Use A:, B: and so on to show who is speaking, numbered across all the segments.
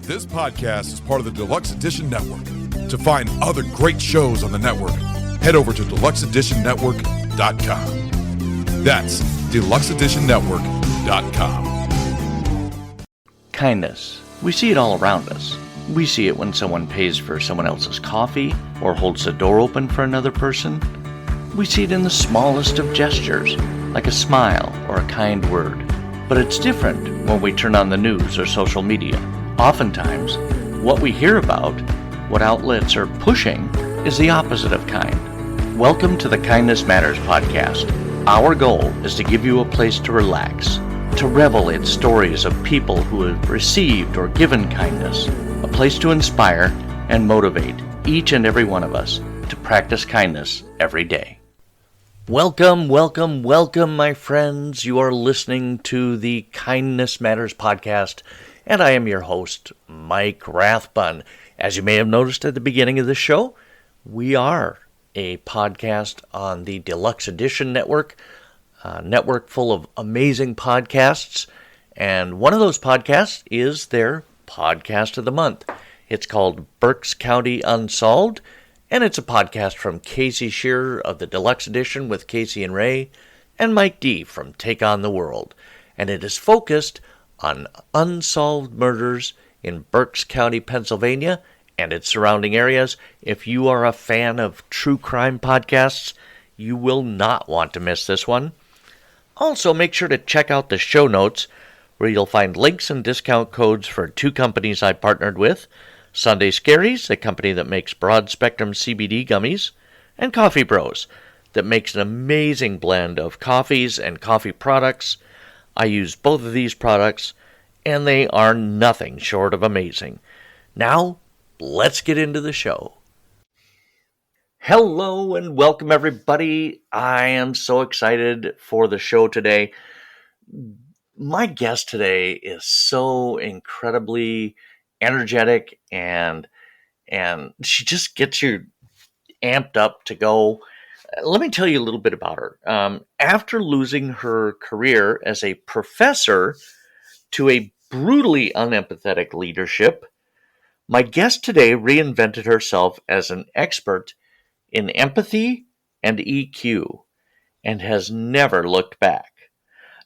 A: This podcast is part of the Deluxe Edition Network. To find other great shows on the network, head over to deluxeeditionnetwork.com. That's deluxeeditionnetwork.com.
B: Kindness. We see it all around us. We see it when someone pays for someone else's coffee or holds the door open for another person. We see it in the smallest of gestures, like a smile or a kind word. But it's different when we turn on the news or social media. Oftentimes, what we hear about, what outlets are pushing, is the opposite of kind. Welcome to the Kindness Matters podcast. Our goal is to give you a place to relax, to revel in stories of people who have received or given kindness, a place to inspire and motivate each and every one of us to practice kindness every day. Welcome, welcome, welcome, my friends. You are listening to the Kindness Matters podcast, and I am your host, Mike Rathbun. As you may have noticed at the beginning of the show, we are a podcast on the Deluxe Edition Network, a network full of amazing podcasts, and one of those podcasts is their Podcast of the Month. It's called Berks County Unsolved, and it's a podcast from Casey Shearer of the Deluxe Edition with Casey and Ray, and Mike D from Take on the World. And it is focused on unsolved murders in Berks County, Pennsylvania, and its surrounding areas. If you are a fan of true crime podcasts, you will not want to miss this one. Also, make sure to check out the show notes, where you'll find links and discount codes for two companies I partnered with: Sunday Scaries, a company that makes broad-spectrum CBD gummies, and Coffee Bros, that makes an amazing blend of coffees and coffee products. I use both of these products, and they are nothing short of amazing. Now, let's get into the show. Hello and welcome, everybody. I am so excited for the show today. My guest today is so incredibly energetic, and she just gets you amped up to go. Let me tell you a little bit about her. After losing her career as a professor to a brutally unempathetic leadership, my guest today reinvented herself as an expert in empathy and EQ and has never looked back.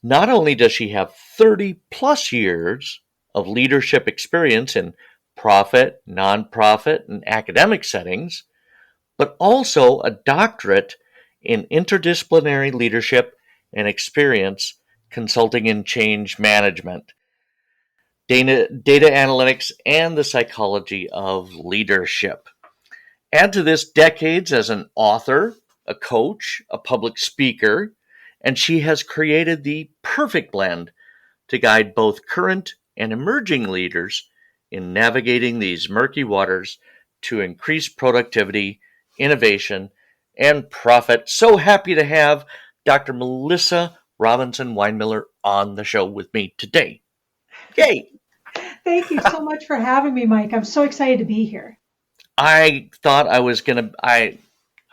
B: Not only does she have 30 plus years of leadership experience in profit, nonprofit, and academic settings, but also a doctorate in interdisciplinary leadership and experience consulting in change management, data analytics, and the psychology of leadership. Add to this decades as an author, a coach, a public speaker, and she has created the perfect blend to guide both current and emerging leaders in navigating these murky waters to increase productivity, innovation, and profit. So happy to have Dr. Melissa Robinson-Weinmiller on the show with me today. Yay!
C: Thank you so much for having me, Mike. I'm so excited to be here.
B: I thought I was going to, I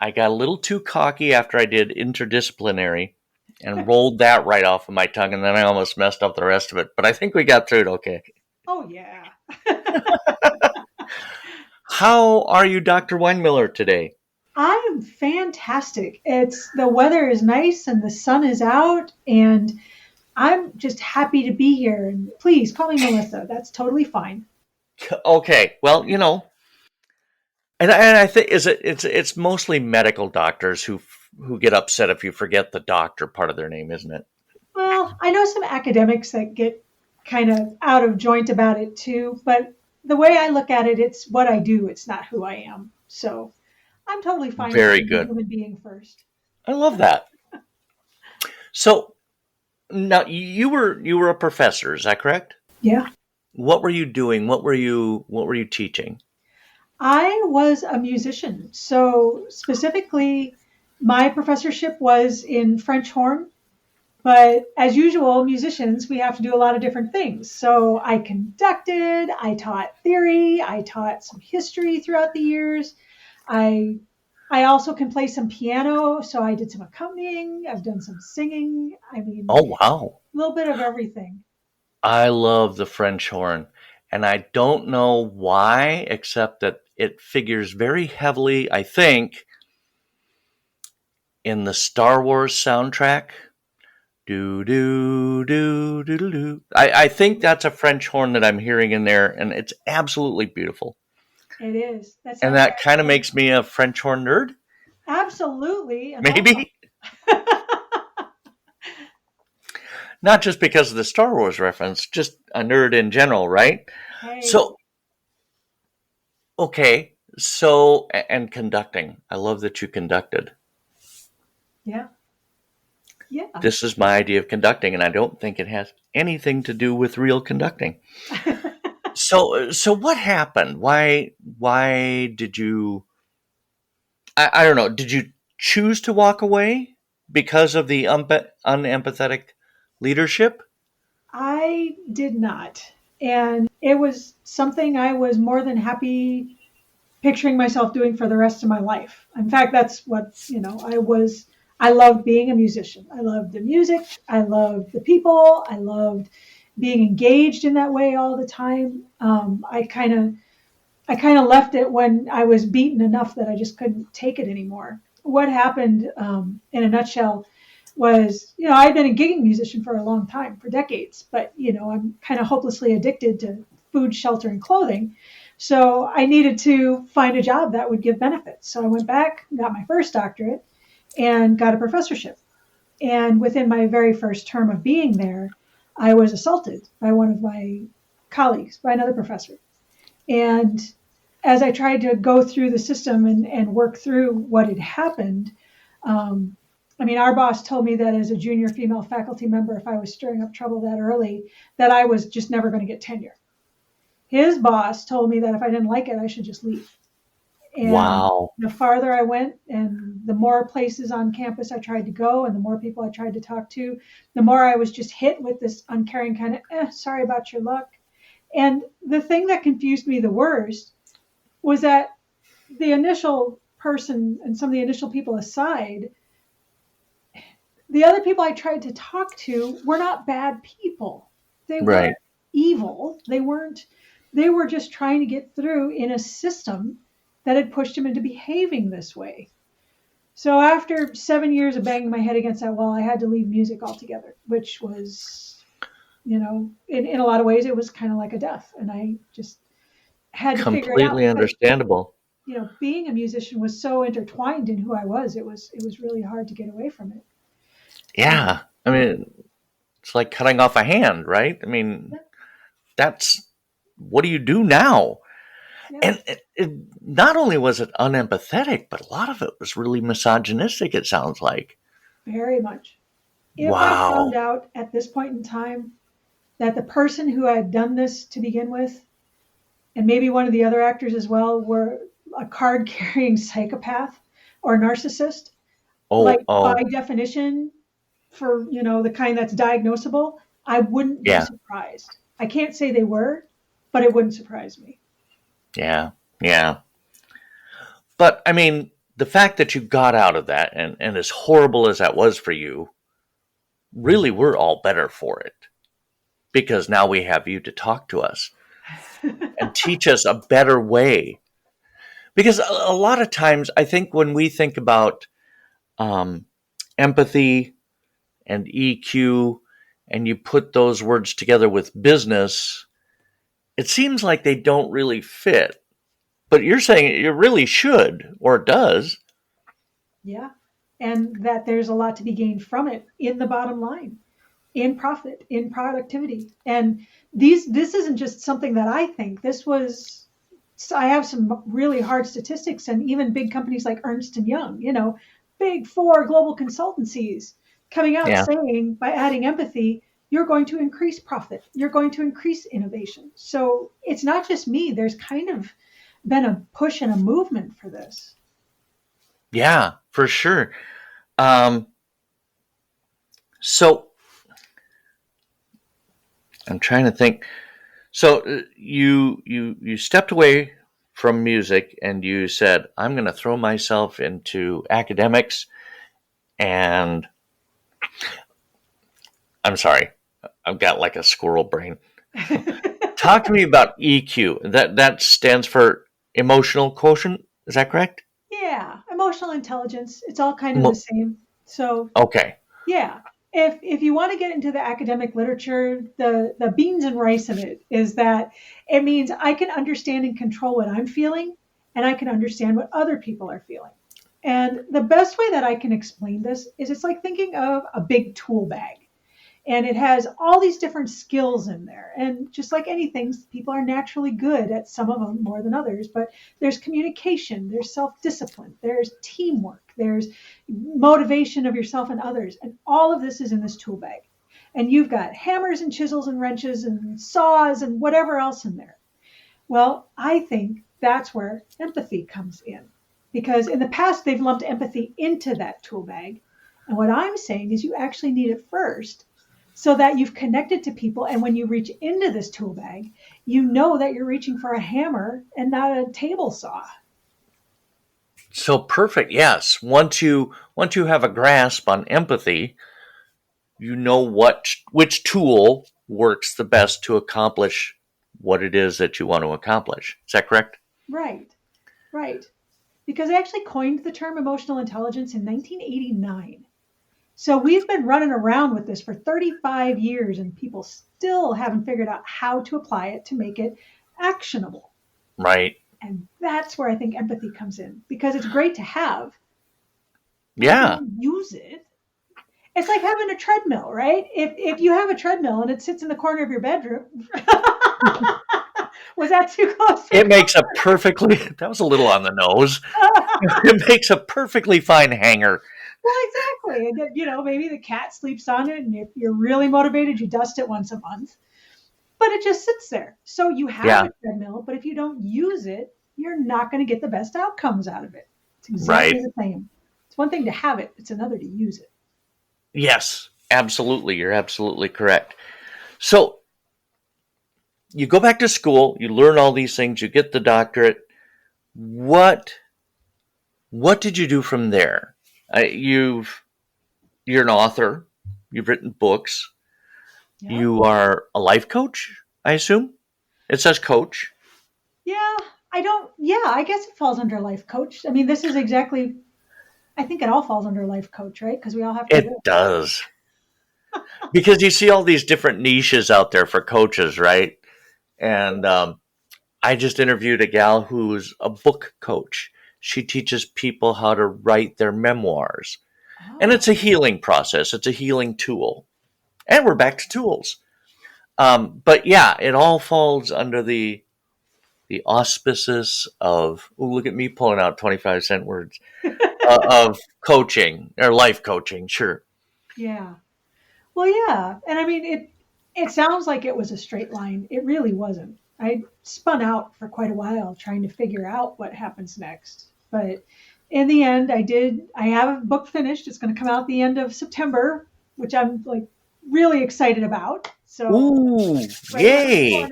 B: got a little too cocky after I did interdisciplinary and rolled that right off of my tongue, and then I almost messed up the rest of it. But I think we got through it okay.
C: Oh, yeah.
B: How are you, Dr. Weinmiller, today?
C: I am fantastic. The weather is nice and the sun is out, and I'm just happy to be here. And please call me Melissa. That's totally fine.
B: Okay. Well, and I think it's mostly medical doctors who get upset if you forget the doctor part of their name, isn't it?
C: Well, I know some academics that get kind of out of joint about it too, but the way I look at it, it's what I do. It's not who I am. So I'm totally fine.
B: Very
C: with
B: good.
C: Human being first.
B: I love that. So now you were a professor, is that correct?
C: Yeah.
B: What were you doing? What were you teaching?
C: I was a musician. So specifically, my professorship was in French horn. But as usual, musicians, we have to do a lot of different things. So I conducted, I taught theory, I taught some history throughout the years. I also can play some piano, so I did some accompanying. I've done some singing. I mean,
B: oh wow,
C: a little bit of everything.
B: I love the French horn. And I don't know why, except that it figures very heavily, I think, in the Star Wars soundtrack. Do do do do do do. I think that's a French horn that I'm hearing in there, and it's absolutely beautiful.
C: It is. That
B: And
C: sounds
B: that kind of makes me a French horn nerd,
C: absolutely. And also,
B: maybe. Not just because of the Star Wars reference, just a nerd in general, right?
C: hey,
B: So, okay. So, and conducting. I love that you conducted.
C: yeah, yeah.
B: This is my idea of conducting, and I don't think it has anything to do with real conducting. So what happened? Why did you? I don't know. Did you choose to walk away because of the unempathetic leadership?
C: I did not. And it was something I was more than happy picturing myself doing for the rest of my life. In fact, that's what, I loved being a musician. I loved the music. I loved the people. I loved being engaged in that way all the time. I kind of left it when I was beaten enough that I just couldn't take it anymore. What happened, in a nutshell, was, I'd been a gigging musician for a long time, for decades, but, I'm kind of hopelessly addicted to food, shelter, and clothing. So I needed to find a job that would give benefits. So I went back, got my first doctorate, and got a professorship. And within my very first term of being there, I was assaulted by one of my colleagues, by another professor. And as I tried to go through the system and work through what had happened, our boss told me that as a junior female faculty member, if I was stirring up trouble that early, that I was just never going to get tenure. His boss told me that if I didn't like it, I should just leave. And
B: Wow.
C: the farther I went and the more places on campus I tried to go and the more people I tried to talk to, the more I was just hit with this uncaring kind of, sorry about your luck. And the thing that confused me the worst was that the initial person and some of the initial people aside, the other people I tried to talk to were not bad people. They
B: Right.
C: weren't evil. They were just trying to get through in a system that had pushed them into behaving this way. So after 7 years of banging my head against that wall, I had to leave music altogether, which was, in a lot of ways, it was kind of like a death. And I just had to figure it out
B: Completely
C: because,
B: understandable.
C: being a musician was so intertwined in who I was. It was really hard to get away from it.
B: Yeah. I mean, it's like cutting off a hand, right? I mean,
C: Yeah,
B: that's what do you do now?
C: yeah,
B: And not only was it unempathetic, but a lot of it was really misogynistic, it sounds like.
C: very much. If I found
B: Wow.
C: out at this point in time that the person who had done this to begin with, and maybe one of the other actors as well, were a card carrying psychopath or narcissist, like
B: Oh,
C: by
B: oh,
C: definition, for the kind that's diagnosable, I wouldn't be
B: yeah,
C: surprised. I can't say they were, but it wouldn't surprise me.
B: yeah, yeah. But I mean, the fact that you got out of that, and as horrible as that was for you, really we're all better for it because now we have you to talk to us and teach us a better way. Because a lot of times, I think when we think about um, empathy and EQ, and you put those words together with business, it seems like they don't really fit. But you're saying it really should, or it does.
C: Yeah. And that there's a lot to be gained from it in the bottom line, in profit, in productivity. And this isn't just something that I think. I have some really hard statistics, and even big companies like Ernst and Young, big four global consultancies coming out
B: Yeah.
C: saying by adding empathy, you're going to increase profit, you're going to increase innovation. So it's not just me. There's kind of been a push and a movement for this.
B: Yeah, for sure. Um, so I'm trying to think. So you stepped away from music and you said, "I'm going to throw myself into academics." And I'm sorry, I've got like a squirrel brain. Talk to me about EQ. That stands for emotional quotient. Is that correct?
C: Yeah, emotional intelligence. It's all kind of the
B: Mo-
C: same. So
B: okay.
C: yeah, if you want to get into the academic literature, the beans and rice of it is that it means I can understand and control what I'm feeling, and I can understand what other people are feeling. And the best way that I can explain this is it's like thinking of a big tool bag. And it has all these different skills in there. And just like anything, people are naturally good at some of them more than others. But there's communication, there's self discipline, there's teamwork, there's motivation of yourself and others. And all of this is in this tool bag. And you've got hammers and chisels and wrenches and saws and whatever else in there. Well, I think that's where empathy comes in. Because in the past, they've lumped empathy into that tool bag. And what I'm saying is you actually need it first so that you've connected to people. And when you reach into this tool bag, you know that you're reaching for a hammer and not a table saw.
B: So perfect. Yes. Once you have a grasp on empathy, you know which tool works the best to accomplish what it is that you want to accomplish. Is that correct?
C: Right, right. Because I actually coined the term emotional intelligence in 1989. So we've been running around with this for 35 years and people still haven't figured out how to apply it to make it actionable.
B: Right.
C: And that's where I think empathy comes in because it's great to have.
B: Yeah.
C: Use it. It's like having a treadmill, right? If you have a treadmill and it sits in the corner of your bedroom, was that too close?
B: It makes a perfectly, that was a little on the nose. It makes a perfectly fine hanger.
C: Well, exactly. And then, maybe the cat sleeps on it, and if you're really motivated, you dust it once a month. But it just sits there. So you have a treadmill, but if you don't use it, you're not going to get the best outcomes out of it. It's exactly the same. It's one thing to have it, it's another to use it.
B: Yes, absolutely. You're absolutely correct. So you go back to school, you learn all these things, you get the doctorate. What did you do from there? You're an author. You've written books.
C: Yeah.
B: You are a life coach, I assume. It says coach.
C: Yeah, I guess it falls under life coach. I mean, this is exactly, I think it all falls under life coach, right? Because we all have to do
B: It does. Because you see all these different niches out there for coaches, right? And I just interviewed a gal who's a book coach. She teaches people how to write their memoirs.
C: Oh.
B: And it's a healing process. It's a healing tool. And we're back to tools. But yeah, it all falls under the auspices of, look at me pulling out 25-cent words, of coaching or life coaching, sure.
C: Yeah. Well, yeah. And I mean, it sounds like it was a straight line. It really wasn't. I spun out for quite a while trying to figure out what happens next. But in the end, I have a book finished. It's going to come out the end of September, which I'm like really excited about. So,
B: ooh, yay.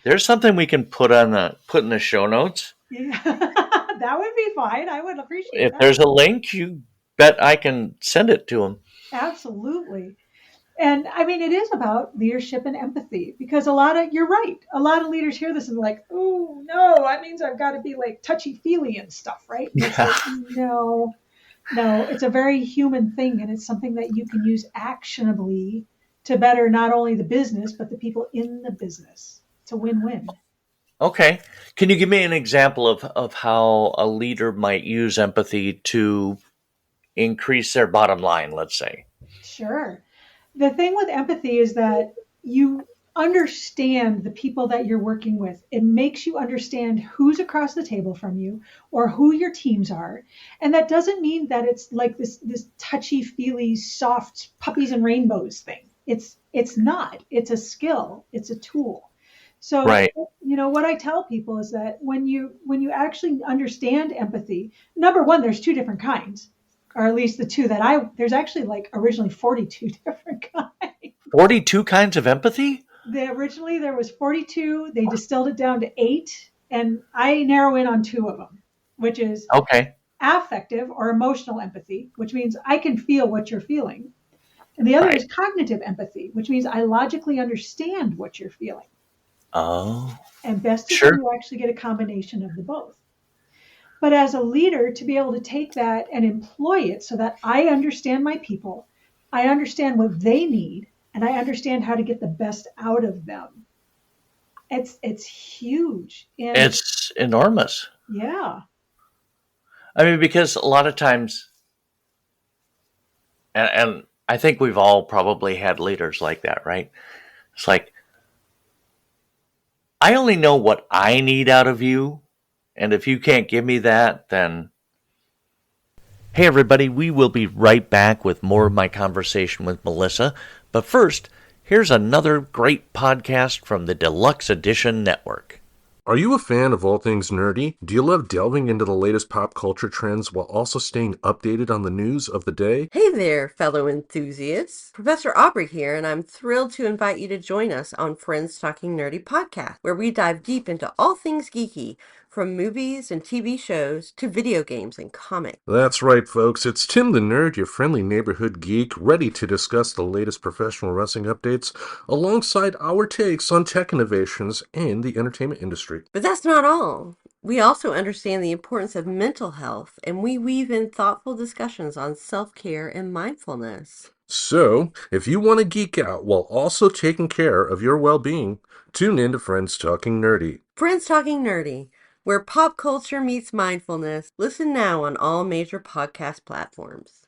B: There's something we can put in the show notes.
C: Yeah. That would be fine. I would appreciate
B: if
C: that.
B: There's a link, you bet I can send it to them.
C: Absolutely. And I mean, it is about leadership and empathy because you're right. A lot of leaders hear this and like, oh, no, that means I've got to be like touchy-feely and stuff, right? And it's like, no, it's a very human thing. And it's something that you can use actionably to better not only the business, but the people in the business. It's a win-win.
B: Okay. Can you give me an example of how a leader might use empathy to increase their bottom line, let's say?
C: Sure. The thing with empathy is that you understand the people that you're working with. It makes you understand who's across the table from you or who your teams are. And that doesn't mean that it's like this touchy-feely, soft puppies and rainbows thing. It's not. It's a skill. It's a tool. So,
B: right.
C: What I tell people is that when you actually understand empathy, number one, there's two different kinds. Or at least the two there's actually like originally 42 different kinds.
B: 42 kinds of empathy?
C: Originally there was 42. They distilled it down to 8. And I narrow in on 2 of them, which is affective or emotional empathy, which means I can feel what you're feeling. And the other is cognitive empathy, which means I logically understand what you're feeling.
B: Oh,
C: And best is when
B: sure.
C: you actually get a combination of the both. But as a leader, to be able to take that and employ it so that I understand my people, I understand what they need, and I understand how to get the best out of them. It's huge. And
B: It's enormous.
C: yeah,
B: I mean, because a lot of times, and I think we've all probably had leaders like that, right? It's like, I only know what I need out of you. And if you can't give me that, then hey, everybody, we will be right back with more of my conversation with Melissa. But first, here's another great podcast from the Deluxe Edition Network.
D: Are you a fan of all things nerdy? Do you love delving into the latest pop culture trends while also staying updated on the news of the day?
E: Hey there, fellow enthusiasts. Professor Aubrey here, and I'm thrilled to invite you to join us on Friends Talking Nerdy podcast, where we dive deep into all things geeky, from movies and TV shows to video games and comics.
D: That's right, folks. It's Tim the Nerd, your friendly neighborhood geek, ready to discuss the latest professional wrestling updates alongside our takes on tech innovations and the entertainment industry.
E: But that's not all. We also understand the importance of mental health, and we weave in thoughtful discussions on self-care and mindfulness.
D: So, if you want to geek out while also taking care of your well-being, tune in to Friends Talking Nerdy.
E: Friends Talking Nerdy, where pop culture meets mindfulness. Listen now on all major podcast platforms.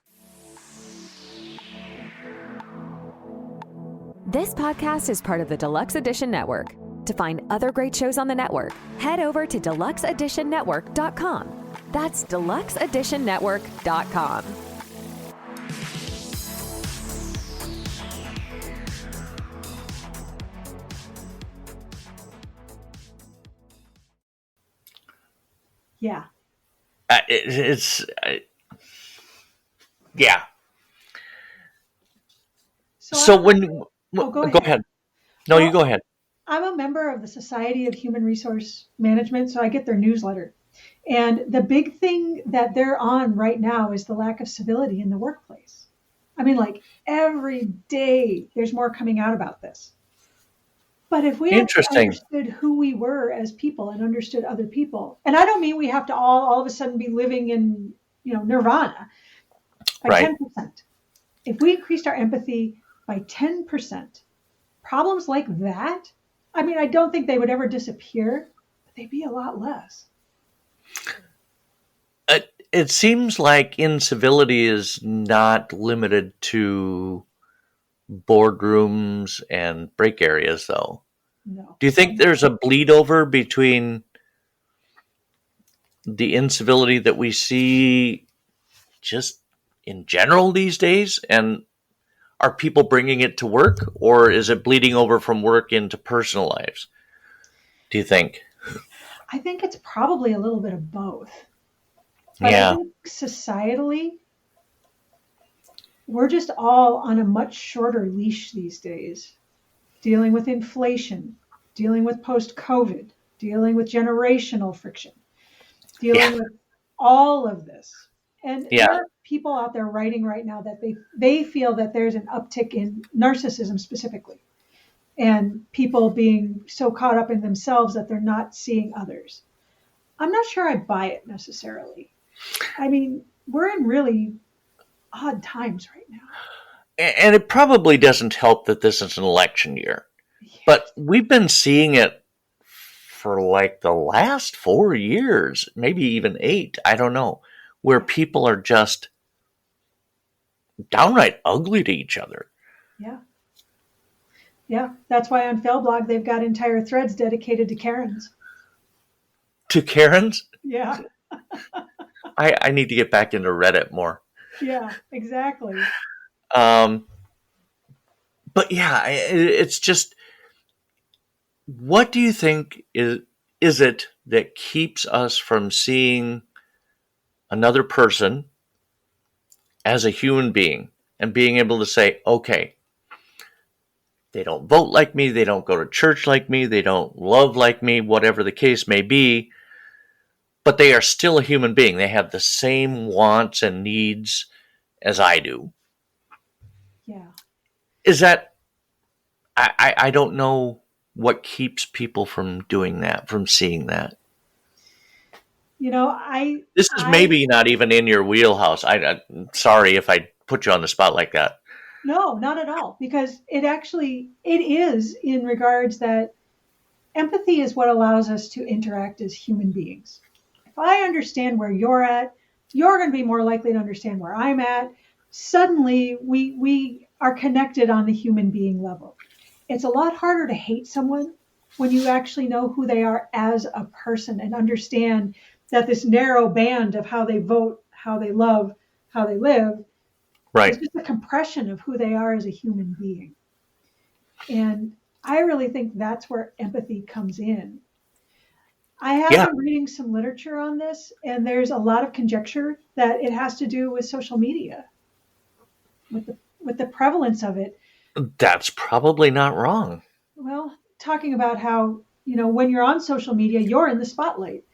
F: This podcast is part of the Deluxe Edition Network. To find other great shows on the network, head over to deluxeeditionnetwork.com. That's deluxeeditionnetwork.com.
C: yeah.
B: Yeah.
C: So
B: Go
C: go
B: ahead. No,
C: Well,
B: you go ahead.
C: I'm a member of the Society of Human Resource Management, so I get their newsletter. And the big thing that they're on right now is the lack of civility in the workplace. I mean, like every day there's more coming out about this. But if we actually
B: Interesting.
C: understood who we were as people and understood other people, and I don't mean we have to all of a sudden be living in, nirvana by
B: Right.
C: 10%. If we increased our empathy by 10%, problems like that, I mean, I don't think they would ever disappear, but they'd be a lot less.
B: It seems like incivility is not limited to boardrooms and break areas, though.
C: No.
B: Do you think there's a bleed over between the incivility that we see just in general these days, and are people bringing it to work, or is it bleeding over from work into personal lives? Do you think?
C: I think it's probably a little bit of both. But I
B: Yeah.
C: think societally, we're just all on a much shorter leash these days, dealing with inflation, dealing with post-COVID, dealing with generational friction, dealing with all of this. And
B: Yeah.
C: there are people out there writing right now that they feel that there's an uptick in narcissism specifically, and people being so caught up in themselves that they're not seeing others. I'm not sure I buy it necessarily. I mean, we're in really odd times right now.
B: And it probably doesn't help that this is an election year, but we've been seeing it for like the last 4 years, maybe even 8, I don't know, where people are just downright ugly to each other.
C: Yeah. Yeah. That's why on Failblog, they've got entire threads dedicated to Karens.
B: To Karens?
C: Yeah.
B: I need to get back into Reddit more.
C: Yeah, exactly.
B: But yeah, it's just, what do you think is it that keeps us from seeing another person as a human being and being able to say, okay, they don't vote like me, they don't go to church like me, they don't love like me, whatever the case may be, but they are still a human being. They have the same wants and needs as I do.
C: Yeah.
B: Is that, I don't know what keeps people from doing that, from seeing that?
C: You know, I
B: This is
C: I
B: maybe not even in your wheelhouse. I'm sorry if I put you on the spot like that.
C: no, not at all, because it is in regards that empathy is what allows us to interact as human beings. If I understand where you're at, you're going to be more likely to understand where I'm at. Suddenly, we are connected on the human being level. It's a lot harder to hate someone when you actually know who they are as a person and understand that this narrow band of how they vote, how they love, how they live is
B: Right.
C: just a compression of who they are as a human being. And I really think that's where empathy comes in. I have
B: Yeah.
C: been reading some literature on this, and there's a lot of conjecture that it has to do with social media, with the prevalence of it.
B: That's probably not wrong.
C: Well, talking about how, when you're on social media, you're in the spotlight,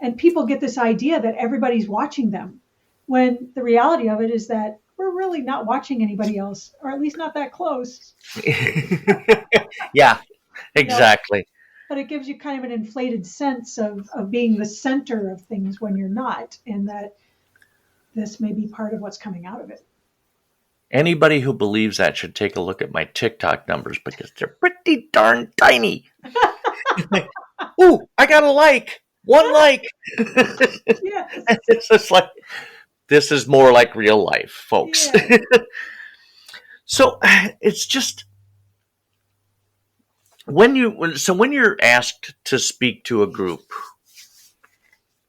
C: and people get this idea that everybody's watching them, when the reality of it is that we're really not watching anybody else, or at least not that close.
B: Yeah,
C: You know,
B: exactly.
C: but it gives you kind of an inflated sense of being the center of things when you're not, and that this may be part of what's coming out of it.
B: Anybody who believes that should take a look at my TikTok numbers because they're pretty darn tiny. Ooh, I got a like. One like.
C: Yes.
B: It's just like, this is more like real life, folks.
C: Yeah.
B: So it's just when you're asked to speak to a group,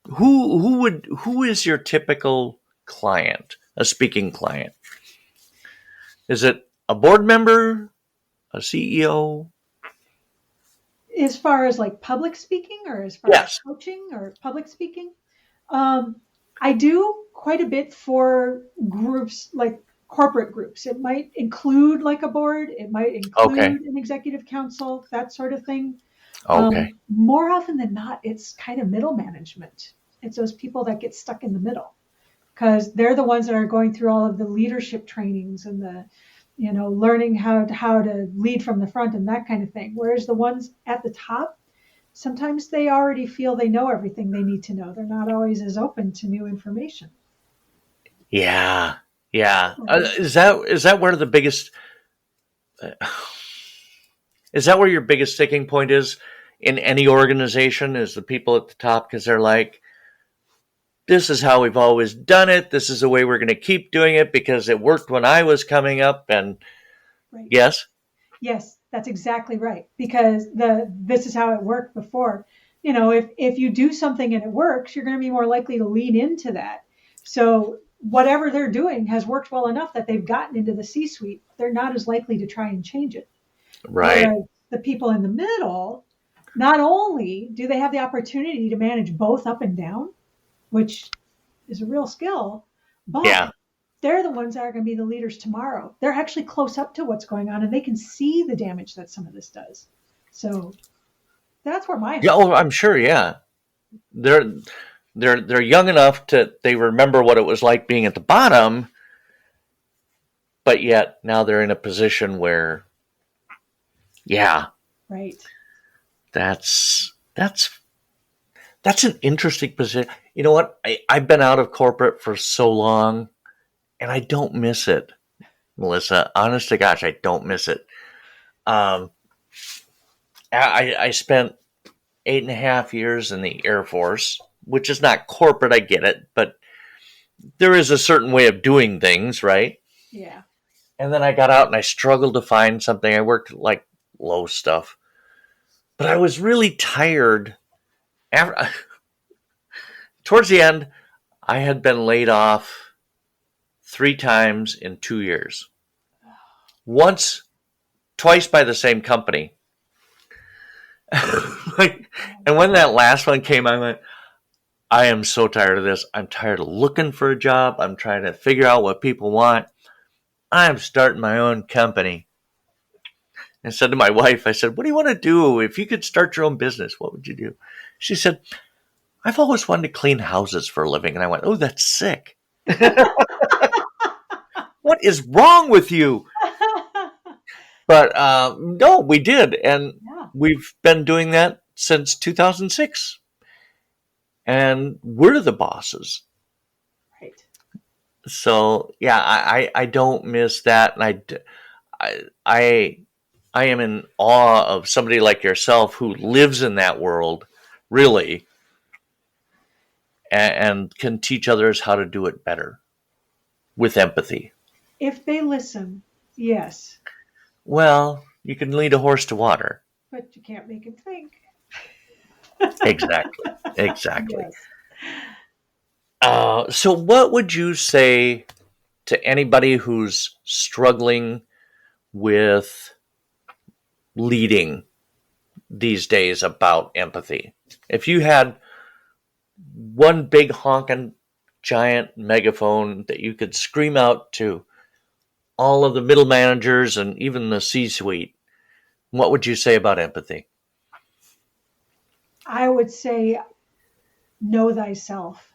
B: who is your typical client, a speaking client? Is it a board member, a CEO?
C: As far as like public speaking, or as far as
B: Yes.
C: coaching or public speaking, I do quite a bit for groups, like corporate groups. It might include like a board, it might
B: Okay.
C: include an executive council, that sort of thing.
B: Okay.
C: More often than not, it's kind of middle management. It's those people that get stuck in the middle, because they're the ones that are going through all of the leadership trainings and the, learning how to lead from the front and that kind of thing. Whereas the ones at the top, sometimes they already feel they know everything they need to know. They're not always as open to new information.
B: Yeah. Yeah.
C: Right.
B: Is that where the biggest is that where your biggest sticking point is in any organization, is the people at the top, because they're like, this is how we've always done it. This is the way we're going to keep doing it because it worked when I was coming up. And
C: Right.
B: yes.
C: Yes, that's exactly right. Because this is how it worked before. If you do something and it works, you're going to be more likely to lean into that. So whatever they're doing has worked well enough that they've gotten into the C-suite. They're not as likely to try and change it.
B: Right.
C: Whereas the people in the middle, not only do they have the opportunity to manage both up and down, which is a real skill, but
B: Yeah.
C: they're the ones that are going to be the leaders tomorrow. They're actually close up to what's going on, and they can see the damage that some of this does. So that's where my
B: Yeah. Oh, I'm sure. Yeah. They're young enough to, they remember what it was like being at the bottom, but yet now they're in a position where, yeah,
C: right.
B: that's an interesting position. You know what? I've been out of corporate for so long, and I don't miss it, Melissa. Honest to gosh, I don't miss it. I spent 8.5 years in the Air Force, which is not corporate, I get it, but there is a certain way of doing things, right?
C: Yeah.
B: And then I got out and I struggled to find something. I worked like low stuff, but I was really tired. After, towards the end, I had been laid off 3 times in 2 years. Twice by the same company. And when that last one came, I went, I am so tired of this. I'm tired of looking for a job. I'm trying to figure out what people want. I'm starting my own company. And I said to my wife, I said, what do you want to do? If you could start your own business, what would you do? She said, I've always wanted to clean houses for a living. And I went, oh, that's sick. What is wrong with you? But no, we did. And
C: Yeah.
B: We've been doing that since 2006. And we're the bosses.
C: Right.
B: So yeah, I don't miss that, and I am in awe of somebody like yourself who lives in that world, really, and can teach others how to do it better with empathy.
C: If they listen, yes,
B: Well, you can lead a horse to water.
C: but you can't make him think.
B: Exactly. Exactly.
C: Yes.
B: So, what would you say to anybody who's struggling with leading these days about empathy? If you had one big honking giant megaphone that you could scream out to all of the middle managers and even the C-suite, what would you say about empathy?
C: I would say know thyself.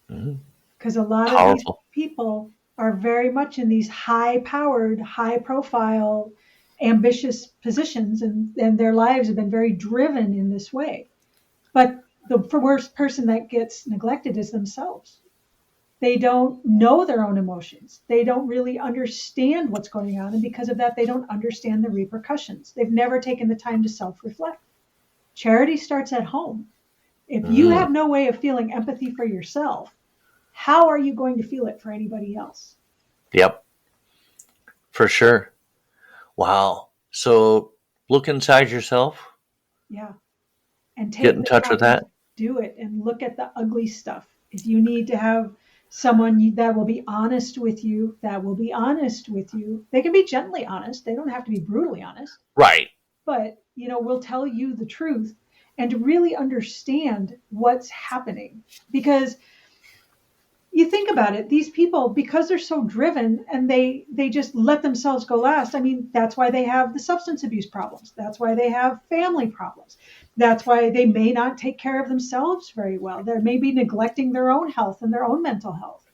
B: Mhm.
C: Because a lot of these
B: Powerful.
C: people are very much in these high powered, high profile, ambitious positions, and their lives have been very driven in this way. But the worst person that gets neglected is themselves. They don't know their own emotions. They don't really understand what's going on. And because of that, they don't understand the repercussions. They've never taken the time to self reflect. Charity starts at home. If you
B: Mm,
C: have no way of feeling empathy for yourself, how are you going to feel it for anybody else?
B: yep, for sure. Wow. So look inside yourself,
C: Yeah. And
B: get
C: take
B: in
C: the
B: touch with
C: time
B: that.
C: to do it and look at the ugly stuff. If you need to have someone that will be honest with you, that will be honest with you. They can be gently honest. They don't have to be brutally honest,
B: Right.
C: but will tell you the truth and to really understand what's happening. Because you think about it, these people, because they're so driven and they just let themselves go last. I mean, that's why they have the substance abuse problems. That's why they have family problems. That's why they may not take care of themselves very well. They may be neglecting their own health and their own mental health.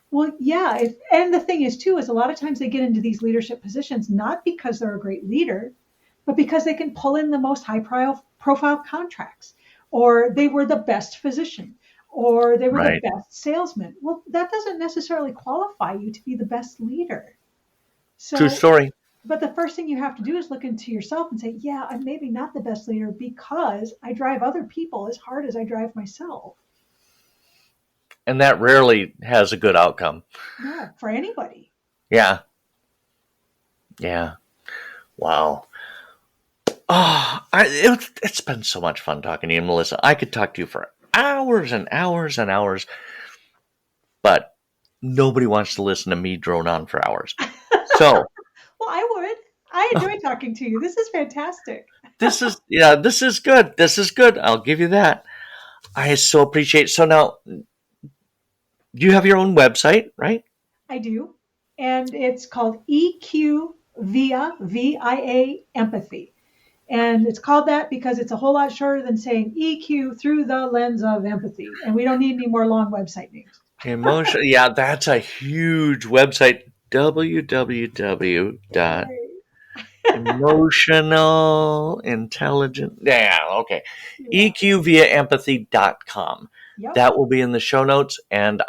C: Well, yeah, and the thing is too is a lot of times they get into these leadership positions not because they're a great leader, but because they can pull in the most high profile contracts, or they were the best physician, or they were the
B: Right.
C: best salesman. Well, that doesn't necessarily qualify you to be the best leader.
B: True
C: So,
B: story.
C: but the first thing you have to do is look into yourself and say, yeah, I'm maybe not the best leader because I drive other people as hard as I drive myself.
B: And that rarely has a good outcome.
C: No, for anybody.
B: Yeah. Yeah. Wow. It's been so much fun talking to you, Melissa. I could talk to you for hours and hours and hours, but nobody wants to listen to me drone on for hours. So
C: Well, I would. I enjoy talking to you. This is fantastic.
B: this is good. This is good. I'll give you that. I so appreciate. So now, you have your own website, right?
C: I do. And it's called EQ VIA empathy. And it's called that because it's a whole lot shorter than saying EQ through the lens of empathy. And we don't need any more long website names.
B: Emotion. Yeah, that's a huge website. Emotional intelligence. Yeah, okay.
C: Yeah.
B: EQviaempathy.com.
C: Yep.
B: That will be in the show notes. And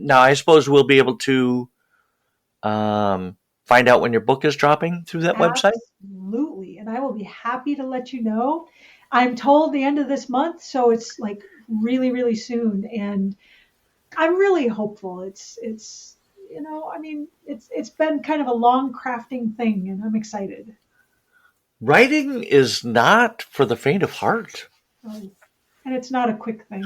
B: I suppose we'll be able to find out when your book is dropping through that website.
C: Absolutely. And I will be happy to let you know. I'm told the end of this month, so it's like really, really soon. And I'm really hopeful. I mean, it's been kind of a long crafting thing, and I'm excited.
B: Writing is not for the faint of heart.
C: And it's not a quick thing.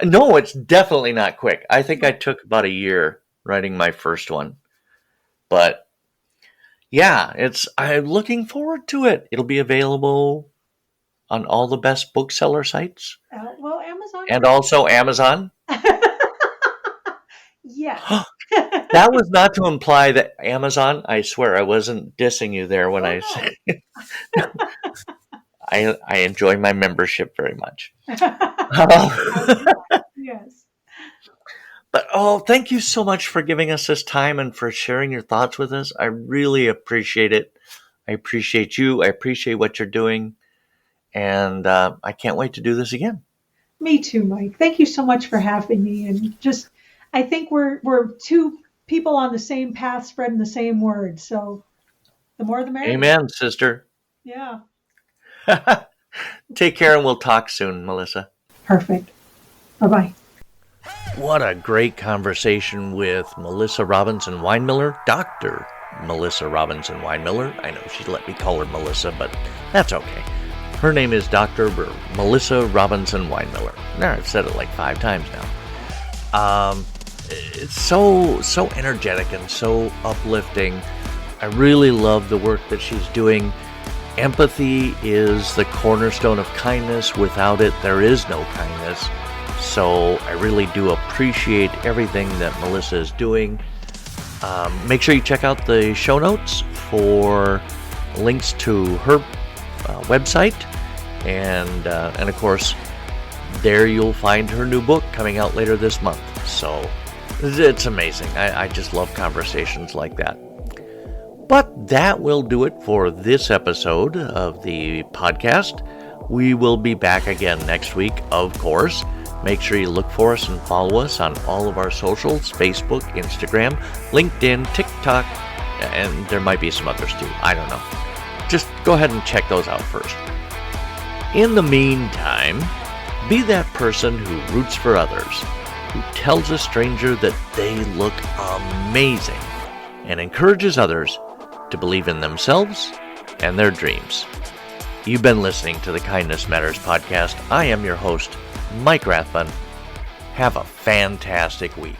B: No, it's definitely not quick. I think I took about a year writing my first one. But yeah, I'm looking forward to it. It'll be available on all the best bookseller sites
C: Well, Amazon.
B: and also Amazon.
C: Yes.
B: That was not to imply that Amazon, I swear I wasn't dissing you there when I
C: Oh,
B: said I enjoy my membership very much.
C: no. Yes.
B: But thank you so much for giving us this time and for sharing your thoughts with us. I really appreciate it. I appreciate you. I appreciate what you're doing. And I can't wait to do this again.
C: Me too, Mike. Thank you so much for having me. And just, I think we're two people on the same path, spreading the same word. So the more the merrier.
B: Amen, sister.
C: Yeah.
B: Take care, and we'll talk soon, Melissa.
C: Perfect. Bye-bye.
B: What a great conversation with Melissa Robinson-Weinmiller, Dr. Melissa Robinson-Weinmiller. I know she let me call her Melissa, but that's okay. Her name is Dr. Melissa Robinson-Weinmiller. Now, I've said it like 5 times now. It's so energetic and so uplifting. I really love the work that she's doing. Empathy is the cornerstone of kindness. Without it, there is no kindness. So I really do appreciate everything that Melissa is doing. Make sure you check out the show notes for links to her website, and of course, there you'll find her new book coming out later this month. So it's amazing. I just love conversations like that. But that will do it for this episode of the podcast. We will be back again next week, of course. Make sure you look for us and follow us on all of our socials, Facebook, Instagram, LinkedIn, TikTok, and there might be some others too. I don't know. Just go ahead and check those out first. In the meantime, be that person who roots for others, who tells a stranger that they look amazing, and encourages others to believe in themselves and their dreams. You've been listening to the Kindness Matters podcast. I am your host, Mike Rathbun. Have a fantastic week.